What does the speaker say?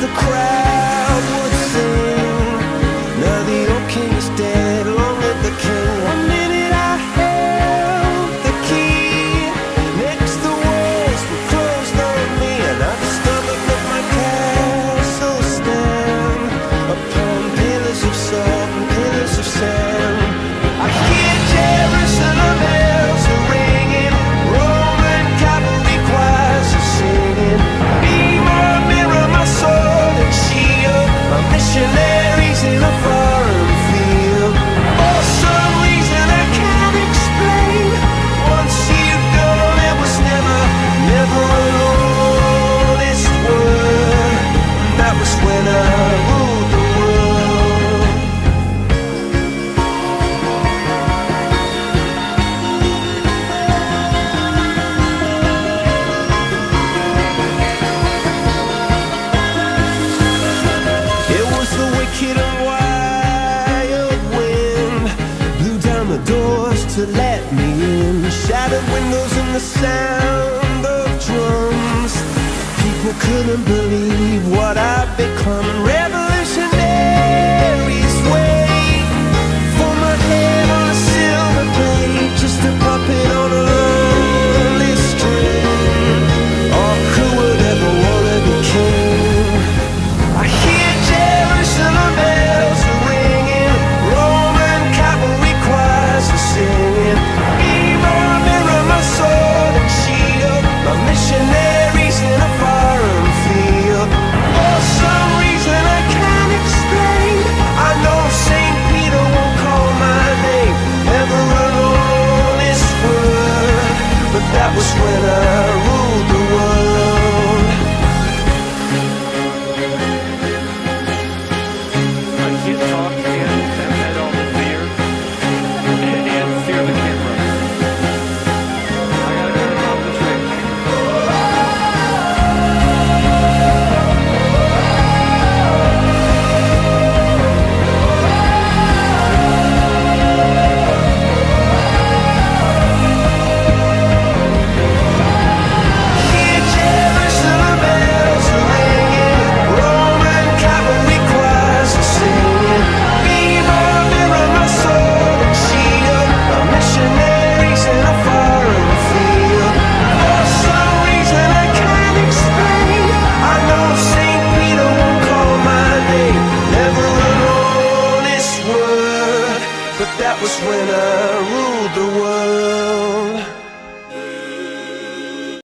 the crowd would sing. Now the old king is dead, long live the king. One minute I held the key, next the walls were closed on me, and I discovered that my castle stand upon pillars of salt and pillars of sand. I hear Jerusalem bells are ringing, Roman cavalry choirs are singing. Be my mirror, my sword and shield, my missionaries in a foreign field. For some reason I can't explain, once you've gone it was never, never an honest word. That was when I ruled the world. It was the wicked and wild wind, blew down the doors to let me in, shattered windows and the sound of drums. People couldn't believe what I'd become. Revolutionaries wait for my head on a silver plate, just a puppet on a lonely string. Oh, who would ever wanna be king? I hear Jerusalem bells are ringing, Roman cavalry choirs are singing. Be my mirror, my sword and shield, my missionaries in a foreign field. For some reason I can't explain, I know St. Peter won't call my name, never an honest word. But that was when I ruled the world. I can't talk and head on the fear and fear the camera. I gotta concentrate. Hear Jerusalem bells are ringing, Roman cavalry choirs are singing. Be my mirror, my sword and shield, my missionaries in a foreign field. For some reason I can't explain, I know St. Peter won't call my name, never an honest word. But that was when I ruled the world.